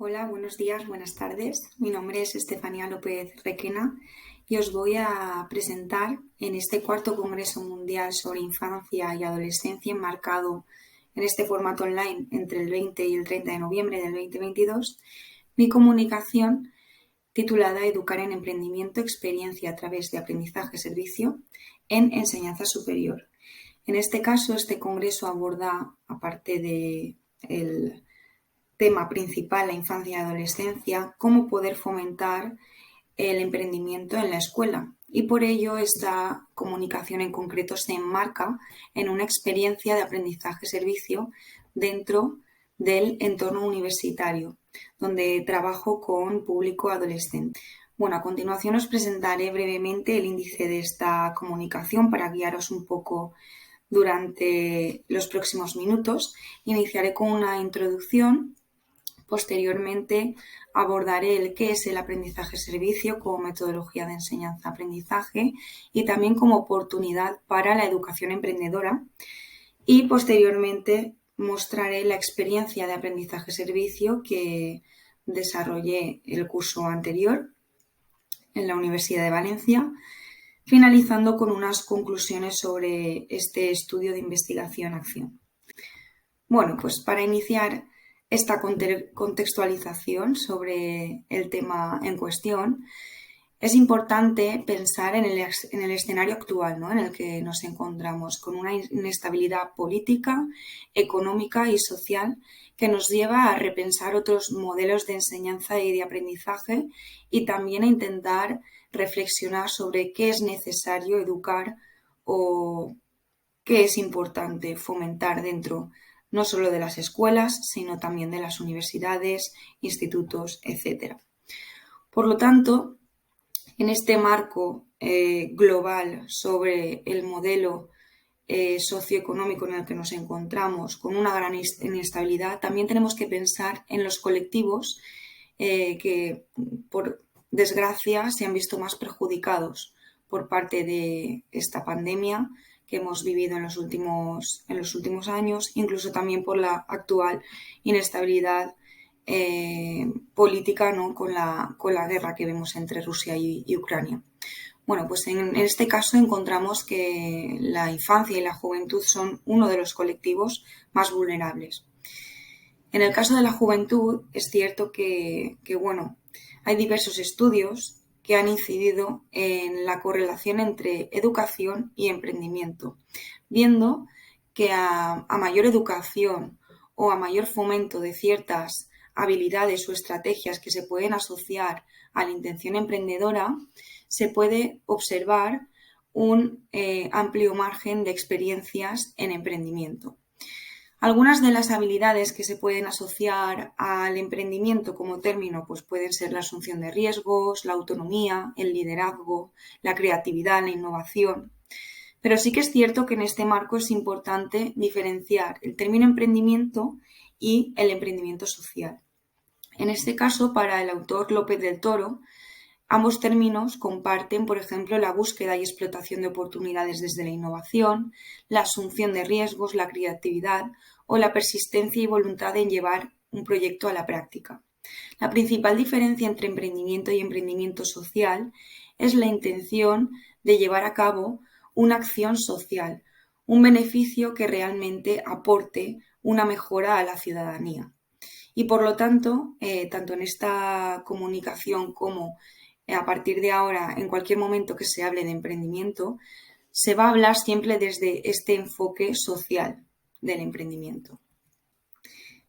Hola, buenos días, buenas tardes. Mi nombre es Estefanía López Requena y os voy a presentar en este cuarto Congreso Mundial sobre Infancia y Adolescencia enmarcado en este formato online entre el 20 y el 30 de noviembre del 2022 mi comunicación titulada Educar en Emprendimiento, Experiencia a través de Aprendizaje-Servicio en Enseñanza Superior. En este caso, este congreso aborda, aparte del tema principal, la infancia y adolescencia, cómo poder fomentar el emprendimiento en la escuela. Y por ello esta comunicación en concreto se enmarca en una experiencia de aprendizaje-servicio dentro del entorno universitario, donde trabajo con público adolescente. Bueno, a continuación os presentaré brevemente el índice de esta comunicación para guiaros un poco durante los próximos minutos. Iniciaré con una introducción. Posteriormente abordaré el qué es el aprendizaje-servicio como metodología de enseñanza-aprendizaje y también como oportunidad para la educación emprendedora. Y posteriormente mostraré la experiencia de aprendizaje-servicio que desarrollé el curso anterior en la Universidad de Valencia, finalizando con unas conclusiones sobre este estudio de investigación-acción. Bueno, pues para iniciar esta contextualización sobre el tema en cuestión, es importante pensar en el escenario actual, ¿no?, en el que nos encontramos, con una inestabilidad política, económica y social que nos lleva a repensar otros modelos de enseñanza y de aprendizaje y también a intentar reflexionar sobre qué es necesario educar o qué es importante fomentar dentro no solo de las escuelas, sino también de las universidades, institutos, etc. Por lo tanto, en este marco global sobre el modelo socioeconómico en el que nos encontramos, con una gran inestabilidad, también tenemos que pensar en los colectivos que, por desgracia, se han visto más perjudicados por parte de esta pandemia que hemos vivido en los últimos años, incluso también por la actual inestabilidad política, ¿no?, con la guerra que vemos entre Rusia y Ucrania. Bueno, pues en este caso encontramos que la infancia y la juventud son uno de los colectivos más vulnerables. En el caso de la juventud es cierto que hay diversos estudios que han incidido en la correlación entre educación y emprendimiento, viendo que a mayor educación o a mayor fomento de ciertas habilidades o estrategias que se pueden asociar a la intención emprendedora, se puede observar un amplio margen de experiencias en emprendimiento. Algunas de las habilidades que se pueden asociar al emprendimiento como término pues pueden ser la asunción de riesgos, la autonomía, el liderazgo, la creatividad, la innovación. Pero sí que es cierto que en este marco es importante diferenciar el término emprendimiento y el emprendimiento social. En este caso, para el autor López del Toro, ambos términos comparten, por ejemplo, la búsqueda y explotación de oportunidades desde la innovación, la asunción de riesgos, la creatividad o la persistencia y voluntad en llevar un proyecto a la práctica. La principal diferencia entre emprendimiento y emprendimiento social es la intención de llevar a cabo una acción social, un beneficio que realmente aporte una mejora a la ciudadanía. Y por lo tanto, tanto en esta comunicación como a partir de ahora, en cualquier momento que se hable de emprendimiento, se va a hablar siempre desde este enfoque social del emprendimiento.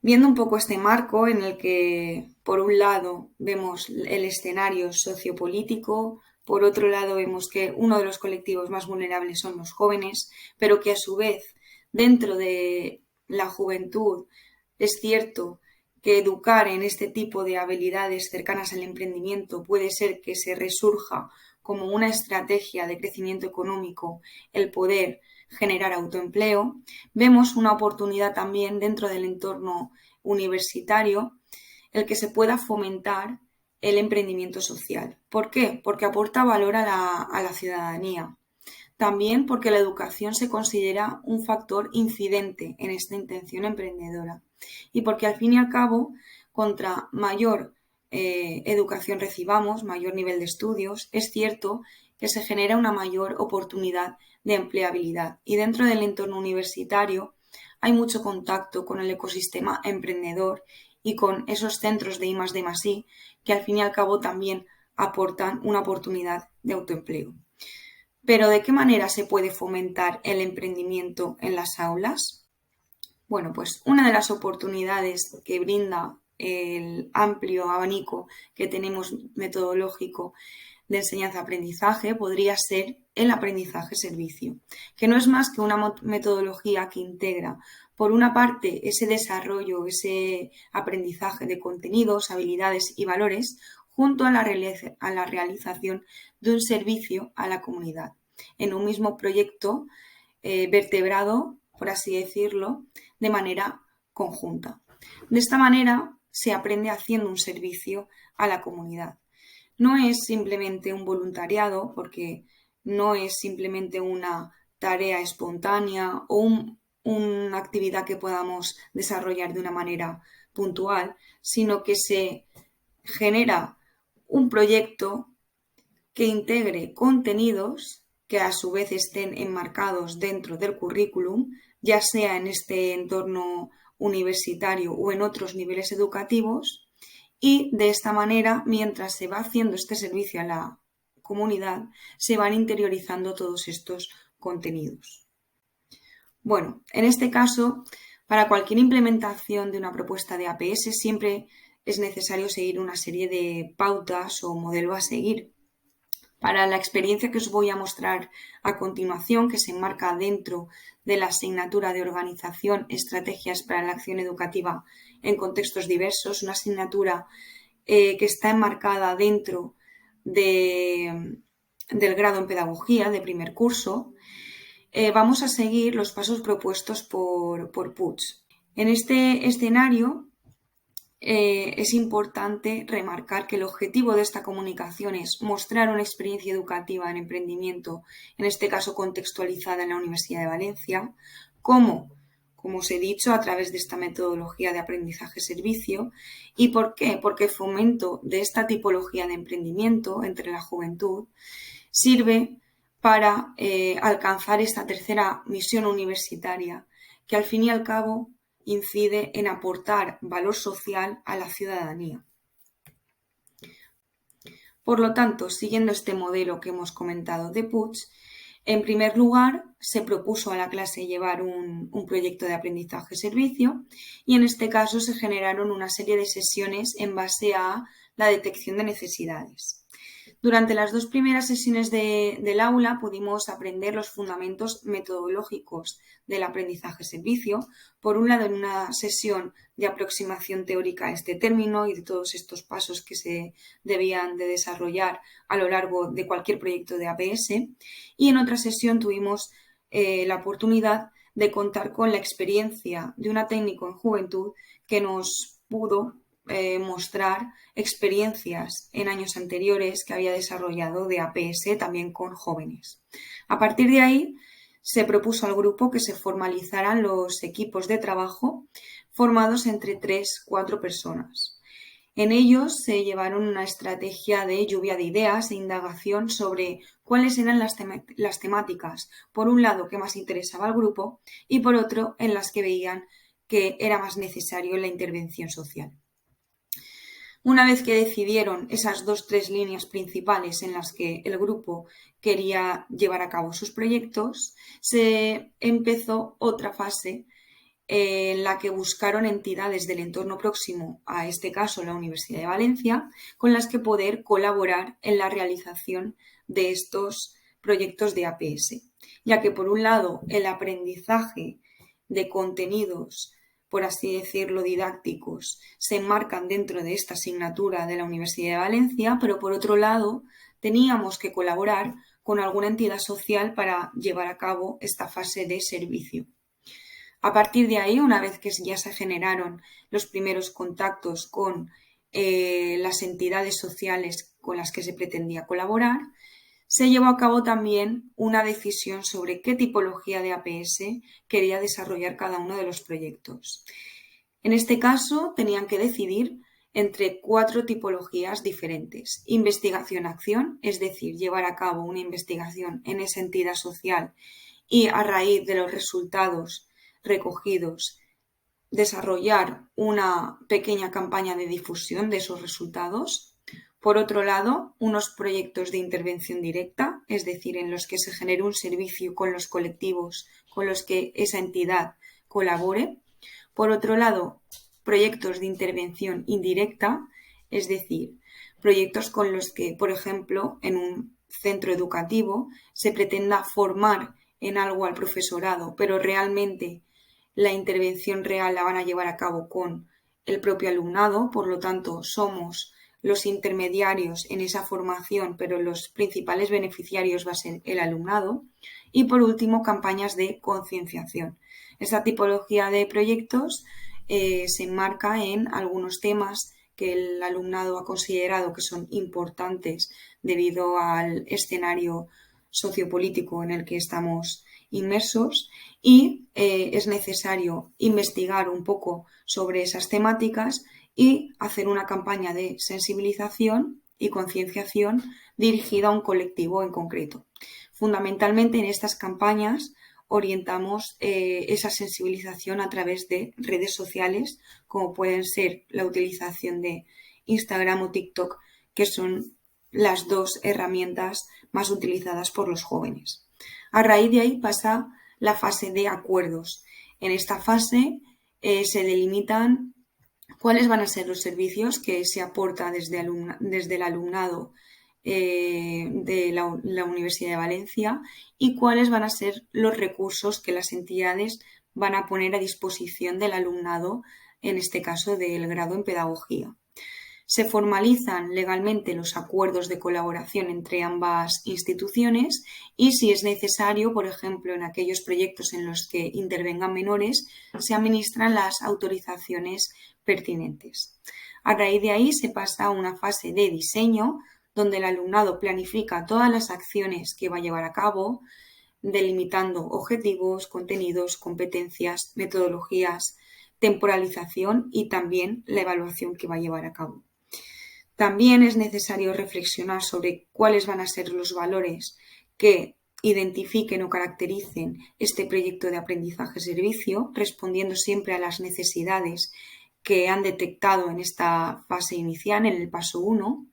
Viendo un poco este marco en el que, por un lado, vemos el escenario sociopolítico, por otro lado, vemos que uno de los colectivos más vulnerables son los jóvenes, pero que a su vez, dentro de la juventud, es cierto que educar en este tipo de habilidades cercanas al emprendimiento puede ser que se resurja como una estrategia de crecimiento económico el poder generar autoempleo, vemos una oportunidad también dentro del entorno universitario el que se pueda fomentar el emprendimiento social. ¿Por qué? Porque aporta valor a la ciudadanía. También porque la educación se considera un factor incidente en esta intención emprendedora. Y porque al fin y al cabo, contra mayor educación recibamos, mayor nivel de estudios, es cierto que se genera una mayor oportunidad de empleabilidad. Y dentro del entorno universitario hay mucho contacto con el ecosistema emprendedor y con esos centros de I+D+I que al fin y al cabo también aportan una oportunidad de autoempleo. Pero ¿de qué manera se puede fomentar el emprendimiento en las aulas? Bueno, pues una de las oportunidades que brinda el amplio abanico que tenemos metodológico de enseñanza-aprendizaje podría ser el aprendizaje-servicio, que no es más que una metodología que integra, por una parte, ese desarrollo, ese aprendizaje de contenidos, habilidades y valores, junto a la realización de un servicio a la comunidad, en un mismo proyecto vertebrado, por así decirlo, de manera conjunta. De esta manera se aprende haciendo un servicio a la comunidad. No es simplemente un voluntariado, porque no es simplemente una tarea espontánea o una actividad que podamos desarrollar de una manera puntual, sino que se genera un proyecto que integre contenidos que a su vez estén enmarcados dentro del currículum, ya sea en este entorno universitario o en otros niveles educativos, y de esta manera, mientras se va haciendo este servicio a la comunidad, se van interiorizando todos estos contenidos. Bueno, en este caso, para cualquier implementación de una propuesta de APS siempre es necesario seguir una serie de pautas o modelo a seguir. Para la experiencia que os voy a mostrar a continuación, que se enmarca dentro de la asignatura de Organización, Estrategias para la Acción Educativa en Contextos Diversos, una asignatura que está enmarcada dentro del grado en Pedagogía de primer curso, vamos a seguir los pasos propuestos por Puig. En este escenario, es importante remarcar que el objetivo de esta comunicación es mostrar una experiencia educativa en emprendimiento, en este caso contextualizada en la Universidad de Valencia, como os he dicho, a través de esta metodología de aprendizaje-servicio. ¿Y por qué? Porque el fomento de esta tipología de emprendimiento entre la juventud sirve para alcanzar esta tercera misión universitaria, que al fin y al cabo incide en aportar valor social a la ciudadanía. Por lo tanto, siguiendo este modelo que hemos comentado de Puig, en primer lugar se propuso a la clase llevar un proyecto de aprendizaje-servicio y en este caso se generaron una serie de sesiones en base a la detección de necesidades. Durante las 2 primeras sesiones del aula pudimos aprender los fundamentos metodológicos del aprendizaje-servicio. Por un lado, en una sesión de aproximación teórica a este término y de todos estos pasos que se debían de desarrollar a lo largo de cualquier proyecto de APS. Y en otra sesión tuvimos la oportunidad de contar con la experiencia de una técnico en juventud que nos pudo mostrar experiencias en años anteriores que había desarrollado de APS también con jóvenes. A partir de ahí se propuso al grupo que se formalizaran los equipos de trabajo formados entre 3-4 personas. En ellos se llevaron una estrategia de lluvia de ideas e indagación sobre cuáles eran las temáticas, por un lado, que más interesaba al grupo y por otro, en las que veían que era más necesario la intervención social. Una vez que decidieron esas 2-3 líneas principales en las que el grupo quería llevar a cabo sus proyectos, se empezó otra fase en la que buscaron entidades del entorno próximo, a este caso la Universidad de Valencia, con las que poder colaborar en la realización de estos proyectos de APS, ya que por un lado el aprendizaje de contenidos, por así decirlo, didácticos, se enmarcan dentro de esta asignatura de la Universidad de Valencia, pero por otro lado teníamos que colaborar con alguna entidad social para llevar a cabo esta fase de servicio. A partir de ahí, una vez que ya se generaron los primeros contactos con las entidades sociales con las que se pretendía colaborar, se llevó a cabo también una decisión sobre qué tipología de APS quería desarrollar cada uno de los proyectos. En este caso, tenían que decidir entre 4 tipologías diferentes. Investigación-acción, es decir, llevar a cabo una investigación en esa entidad social y a raíz de los resultados recogidos desarrollar una pequeña campaña de difusión de esos resultados. Por otro lado, unos proyectos de intervención directa, es decir, en los que se genere un servicio con los colectivos con los que esa entidad colabore. Por otro lado, proyectos de intervención indirecta, es decir, proyectos con los que, por ejemplo, en un centro educativo se pretenda formar en algo al profesorado, pero realmente la intervención real la van a llevar a cabo con el propio alumnado, por lo tanto, somos los intermediarios en esa formación, pero los principales beneficiarios va a ser el alumnado. Y por último, campañas de concienciación. Esta tipología de proyectos se enmarca en algunos temas que el alumnado ha considerado que son importantes debido al escenario sociopolítico en el que estamos inmersos y es necesario investigar un poco sobre esas temáticas y hacer una campaña de sensibilización y concienciación dirigida a un colectivo en concreto. Fundamentalmente en estas campañas orientamos esa sensibilización a través de redes sociales, como pueden ser la utilización de Instagram o TikTok, que son las 2 herramientas más utilizadas por los jóvenes. A raíz de ahí pasa la fase de acuerdos. En esta fase se delimitan cuáles van a ser los servicios que se aporta desde el alumnado de la Universidad de Valencia y cuáles van a ser los recursos que las entidades van a poner a disposición del alumnado, en este caso del grado en pedagogía. Se formalizan legalmente los acuerdos de colaboración entre ambas instituciones y, si es necesario, por ejemplo, en aquellos proyectos en los que intervengan menores, se administran las autorizaciones pertinentes. A raíz de ahí se pasa a una fase de diseño, donde el alumnado planifica todas las acciones que va a llevar a cabo, delimitando objetivos, contenidos, competencias, metodologías, temporalización y también la evaluación que va a llevar a cabo. También es necesario reflexionar sobre cuáles van a ser los valores que identifiquen o caractericen este proyecto de aprendizaje-servicio, respondiendo siempre a las necesidades que han detectado en esta fase inicial, en el paso 1,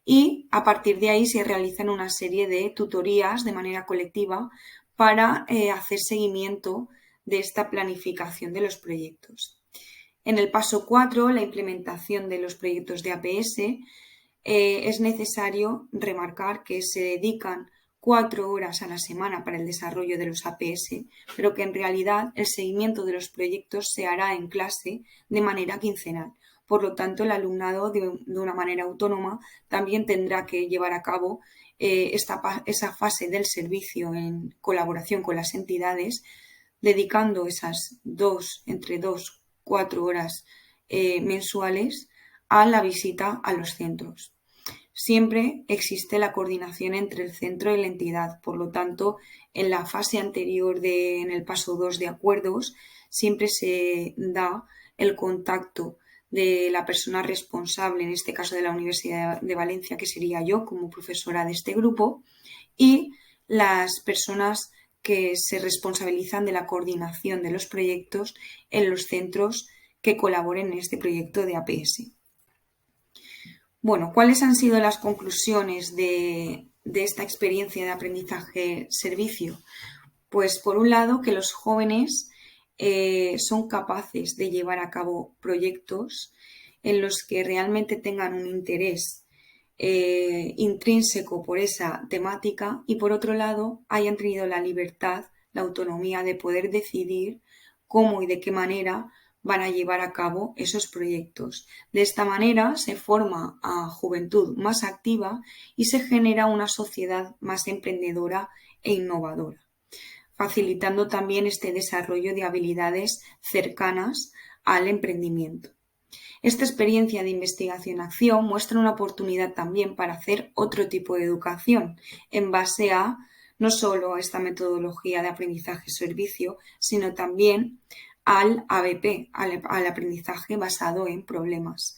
y a partir de ahí se realizan una serie de tutorías de manera colectiva para hacer seguimiento de esta planificación de los proyectos. En el paso 4, la implementación de los proyectos de APS, es necesario remarcar que se dedican 4 horas a la semana para el desarrollo de los APS, pero que en realidad el seguimiento de los proyectos se hará en clase de manera quincenal. Por lo tanto, el alumnado de una manera autónoma también tendrá que llevar a cabo esa fase del servicio en colaboración con las entidades, dedicando esas entre 2-4 horas mensuales a la visita a los centros. Siempre existe la coordinación entre el centro y la entidad. Por lo tanto, en la fase anterior, en el paso 2 de acuerdos, siempre se da el contacto de la persona responsable, en este caso de la Universidad de Valencia, que sería yo como profesora de este grupo, y las personas que se responsabilizan de la coordinación de los proyectos en los centros que colaboren en este proyecto de APS. Bueno, ¿cuáles han sido las conclusiones de esta experiencia de aprendizaje-servicio? Pues por un lado, que los jóvenes son capaces de llevar a cabo proyectos en los que realmente tengan un interés intrínseco por esa temática y por otro lado hayan tenido la libertad, la autonomía de poder decidir cómo y de qué manera van a llevar a cabo esos proyectos. De esta manera se forma a juventud más activa y se genera una sociedad más emprendedora e innovadora, facilitando también este desarrollo de habilidades cercanas al emprendimiento. Esta experiencia de investigación-acción muestra una oportunidad también para hacer otro tipo de educación en base a no solo a esta metodología de aprendizaje-servicio, sino también al ABP, al aprendizaje basado en problemas.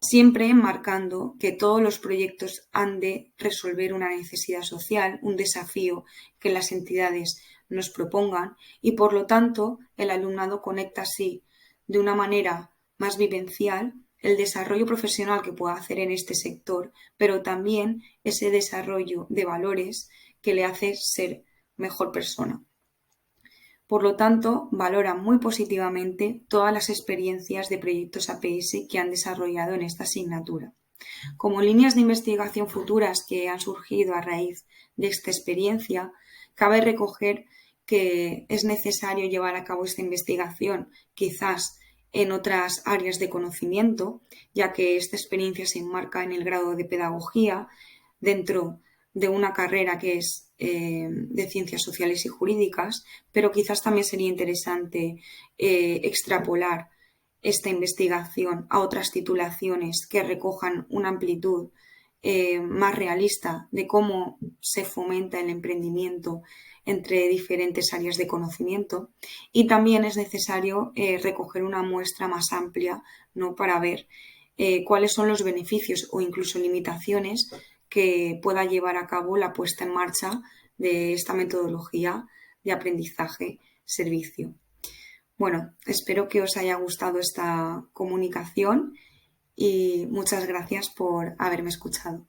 siempre enmarcando que todos los proyectos han de resolver una necesidad social, un desafío que las entidades nos propongan y, por lo tanto, el alumnado conecta así de una manera más vivencial el desarrollo profesional que pueda hacer en este sector, pero también ese desarrollo de valores que le hace ser mejor persona. Por lo tanto, valora muy positivamente todas las experiencias de proyectos APS que han desarrollado en esta asignatura. Como líneas de investigación futuras que han surgido a raíz de esta experiencia, cabe recoger que es necesario llevar a cabo esta investigación quizás en otras áreas de conocimiento, ya que esta experiencia se enmarca en el grado de pedagogía dentro de una carrera que es de ciencias sociales y jurídicas, pero quizás también sería interesante extrapolar esta investigación a otras titulaciones que recojan una amplitud más realista de cómo se fomenta el emprendimiento entre diferentes áreas de conocimiento, y también es necesario recoger una muestra más amplia, ¿no?, para ver cuáles son los beneficios o incluso limitaciones que pueda llevar a cabo la puesta en marcha de esta metodología de aprendizaje-servicio. Bueno, espero que os haya gustado esta comunicación y muchas gracias por haberme escuchado.